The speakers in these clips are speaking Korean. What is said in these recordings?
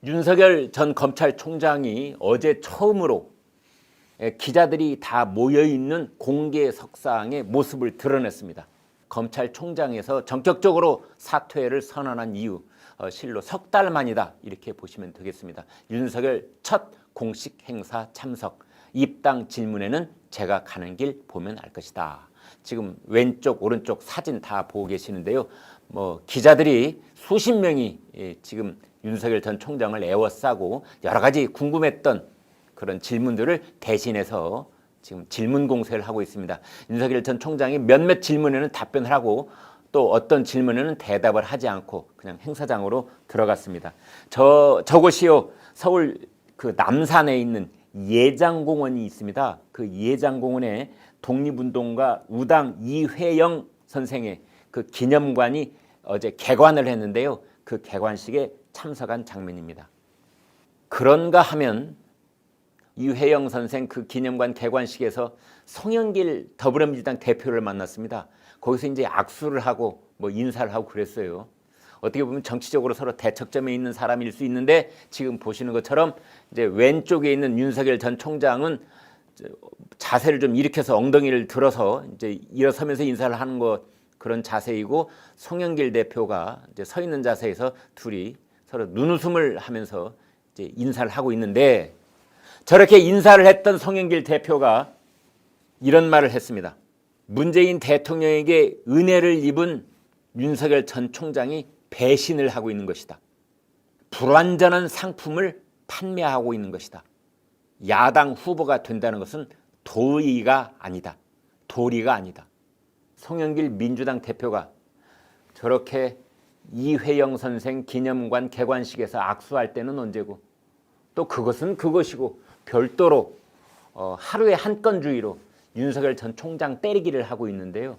윤석열 전 검찰총장이 어제 처음으로 기자들이 다 모여있는 공개 석상의 모습을 드러냈습니다. 검찰총장에서 전격적으로 사퇴를 선언한 이유, 실로 석 달 만이다 이렇게 보시면 되겠습니다. 윤석열 첫 공식 행사 참석, 입당 질문에는 제가 가는 길 보면 알 것이다. 지금 왼쪽 오른쪽 사진 다 보고 계시는데요. 기자들이 수십 명이 지금 윤석열 전 총장을 에워싸고 여러 가지 궁금했던 그런 질문들을 대신해서 지금 질문 공세를 하고 있습니다. 윤석열 전 총장이 몇몇 질문에는 답변을 하고 또 어떤 질문에는 대답을 하지 않고 그냥 행사장으로 들어갔습니다. 저곳이요, 서울 그 남산에 있는 예장공원이 있습니다. 그 예장공원에 독립운동가 우당 이회영 선생의 그 기념관이 어제 개관을 했는데요. 그 개관식에 참석한 장면입니다. 그런가 하면 이회영 선생 그 기념관 개관식에서 송영길 더불어민주당 대표를 만났습니다. 거기서 이제 악수를 하고 인사를 하고 그랬어요. 어떻게 보면 정치적으로 서로 대척점에 있는 사람일 수 있는데 지금 보시는 것처럼 이제 왼쪽에 있는 윤석열 전 총장은 자세를 좀 일으켜서 엉덩이를 들어서 이제 일어서면서 인사를 하는 것 그런 자세이고, 송영길 대표가 이제 서 있는 자세에서 둘이 서로 눈웃음을 하면서 이제 인사를 하고 있는데, 저렇게 인사를 했던 송영길 대표가 이런 말을 했습니다. 문재인 대통령에게 은혜를 입은 윤석열 전 총장이 배신을 하고 있는 것이다. 불완전한 상품을 판매하고 있는 것이다. 야당 후보가 된다는 것은 도의가 아니다. 도리가 아니다. 송영길 민주당 대표가 저렇게 이회영 선생 기념관 개관식에서 악수할 때는 언제고, 또 그것은 그것이고 별도로 하루에 한 건주의로 윤석열 전 총장 때리기를 하고 있는데요.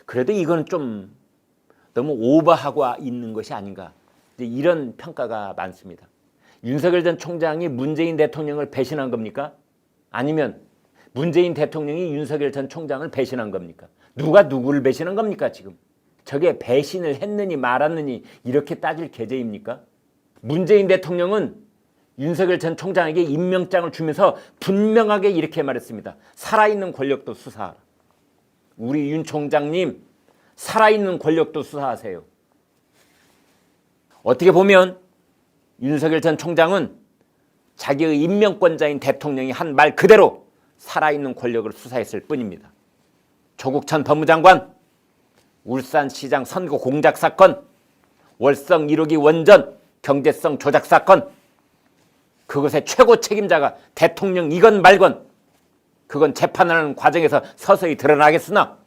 그래도 이건 좀 너무 오버하고 있는 것이 아닌가, 이런 평가가 많습니다. 윤석열 전 총장이 문재인 대통령을 배신한 겁니까? 아니면 문재인 대통령이 윤석열 전 총장을 배신한 겁니까? 누가 누구를 배신한 겁니까 지금? 저게 배신을 했느니 말았느니 이렇게 따질 계제입니까? 문재인 대통령은 윤석열 전 총장에게 임명장을 주면서 분명하게 이렇게 말했습니다. 살아있는 권력도 수사하라. 우리 윤 총장님, 살아있는 권력도 수사하세요. 어떻게 보면 윤석열 전 총장은 자기의 임명권자인 대통령이 한 말 그대로 살아있는 권력을 수사했을 뿐입니다. 조국 전 법무장관, 울산시장 선거 공작 사건, 월성 1호기 원전 경제성 조작 사건, 그것의 최고 책임자가 대통령이건 말건 그건 재판하는 과정에서 서서히 드러나겠으나,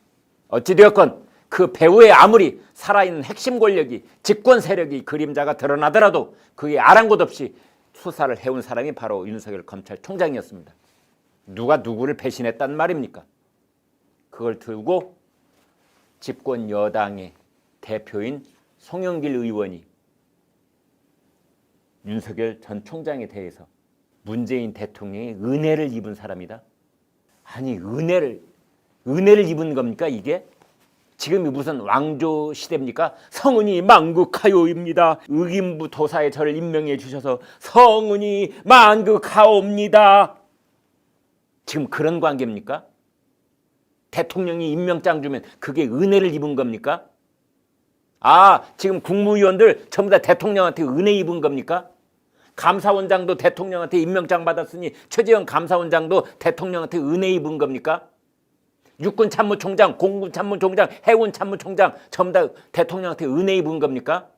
어찌되었건 그 배후에 아무리 살아있는 핵심 권력이, 집권 세력이 그림자가 드러나더라도 그게 아랑곳 없이 수사를 해온 사람이 바로 윤석열 검찰총장이었습니다. 누가 누구를 배신했단 말입니까? 그걸 두고 집권 여당의 대표인 송영길 의원이 윤석열 전 총장에 대해서 문재인 대통령의 은혜를 입은 사람이다. 아니, 은혜를 입은 겁니까 이게? 지금이 무슨 왕조 시대입니까? 성은이 만극하오입니다. 의김부 도사에 저를 임명해 주셔서 성은이 만극하옵니다. 지금 그런 관계입니까? 대통령이 임명장 주면 그게 은혜를 입은 겁니까? 지금 국무위원들 전부 다 대통령한테 은혜 입은 겁니까? 감사원장도 대통령한테 임명장 받았으니 최재형 감사원장도 대통령한테 은혜 입은 겁니까? 육군참모총장, 공군참모총장, 해군참모총장 전부 다 대통령한테 은혜 입은 겁니까?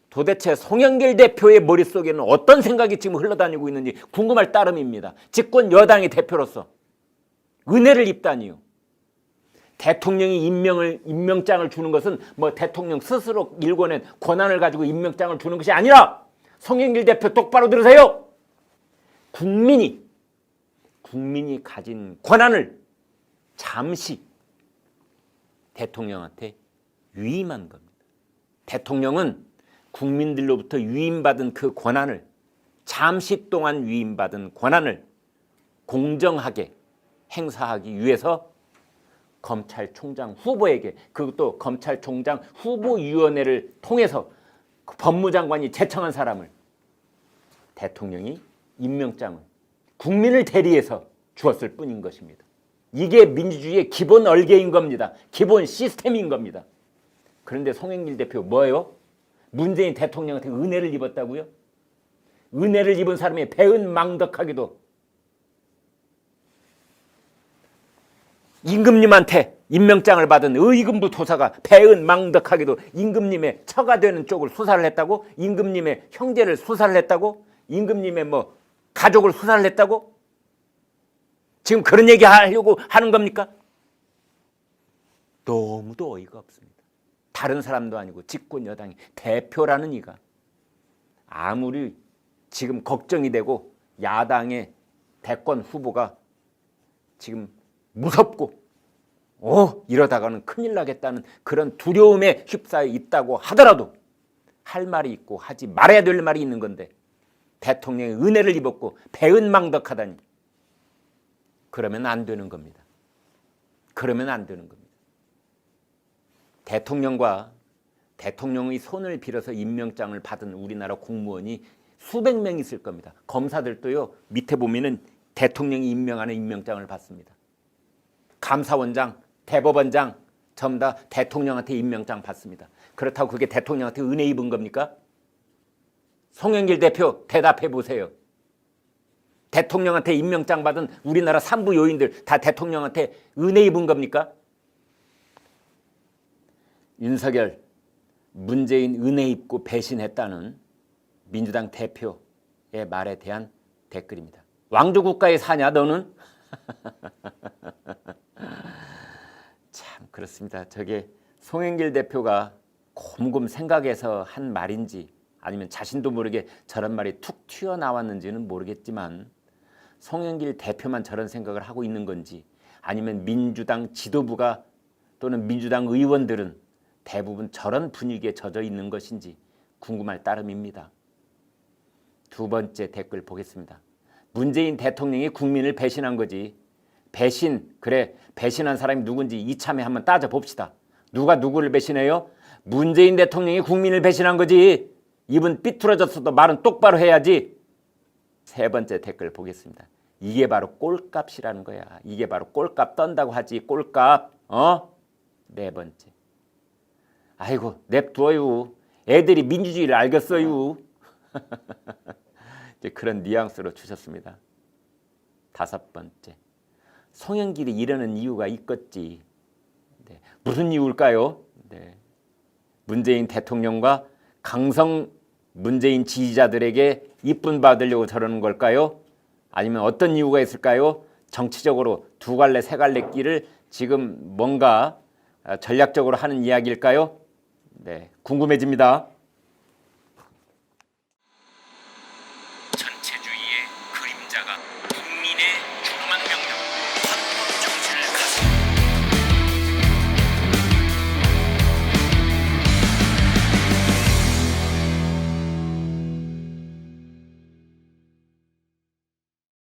도대체 송영길 대표의 머릿속에는 어떤 생각이 지금 흘러다니고 있는지 궁금할 따름입니다. 집권 여당의 대표로서 은혜를 입다니요. 대통령이 임명장을 주는 것은 대통령 스스로 일궈낸 권한을 가지고 임명장을 주는 것이 아니라, 송영길 대표 똑바로 들으세요. 국민이 가진 권한을 잠시 대통령한테 위임한 겁니다. 대통령은 국민들로부터 위임받은 그 권한을, 잠시 동안 위임받은 권한을 공정하게 행사하기 위해서 검찰총장 후보에게, 그것도 검찰총장 후보위원회를 통해서 법무장관이 제청한 사람을 대통령이 임명장을 국민을 대리해서 주었을 뿐인 것입니다. 이게 민주주의의 기본 얼개인 겁니다. 기본 시스템인 겁니다. 그런데 송영길 대표 뭐예요? 문재인 대통령한테 은혜를 입었다고요? 은혜를 입은 사람이 배은망덕하게도 임금님한테 임명장을 받은 의금부 도사가 배은망덕하게도 임금님의 처가 되는 쪽을 수사를 했다고? 임금님의 형제를 수사를 했다고? 임금님의 뭐 가족을 수사를 했다고? 지금 그런 얘기 하려고 하는 겁니까? 너무도 어이가 없습니다. 다른 사람도 아니고 집권 여당의 대표라는 이가 아무리 지금 걱정이 되고 야당의 대권 후보가 지금 무섭고 이러다가는 큰일 나겠다는 그런 두려움에 휩싸여 있다고 하더라도 할 말이 있고 하지 말아야 될 말이 있는 건데 대통령의 은혜를 입었고 배은망덕하다니 그러면 안 되는 겁니다. 그러면 안 되는 겁니다. 대통령과 대통령의 손을 빌어서 임명장을 받은 우리나라 공무원이 수백 명 있을 겁니다. 검사들도요, 밑에 보면은 대통령이 임명하는 임명장을 받습니다. 감사원장, 대법원장 전부 다 대통령한테 임명장 받습니다. 그렇다고 그게 대통령한테 은혜 입은 겁니까? 송영길 대표 대답해 보세요. 대통령한테 임명장 받은 우리나라 산부 요인들 다 대통령한테 은혜 입은 겁니까? 윤석열, 문재인 은혜 입고 배신했다는 민주당 대표의 말에 대한 댓글입니다. 왕조국가에 사냐 너는? 참 그렇습니다. 저게 송영길 대표가 곰곰 생각해서 한 말인지 아니면 자신도 모르게 저런 말이 툭 튀어나왔는지는 모르겠지만 송영길 대표만 저런 생각을 하고 있는 건지 아니면 민주당 지도부가 또는 민주당 의원들은 대부분 저런 분위기에 젖어 있는 것인지 궁금할 따름입니다. 두 번째 댓글 보겠습니다. 문재인 대통령이 국민을 배신한 거지. 배신, 그래 배신한 사람이 누군지 이참에 한번 따져봅시다. 누가 누구를 배신해요? 문재인 대통령이 국민을 배신한 거지. 입은 삐뚤어졌어도 말은 똑바로 해야지. 세 번째 댓글 보겠습니다. 이게 바로 꼴값이라는 거야. 이게 바로 꼴값 떤다고 하지. 꼴값. 네 번째. 아이고 냅둬요. 애들이 민주주의를 알겠어요. 이제 그런 뉘앙스로 주셨습니다. 다섯 번째. 송영길이 이러는 이유가 있겠지. 네. 무슨 이유일까요? 네. 문재인 대통령과 강성 문재인 지지자들에게 이쁨 받으려고 저러는 걸까요? 아니면 어떤 이유가 있을까요? 정치적으로 두 갈래 세 갈래 길을 지금 뭔가 전략적으로 하는 이야기일까요? 네, 궁금해집니다.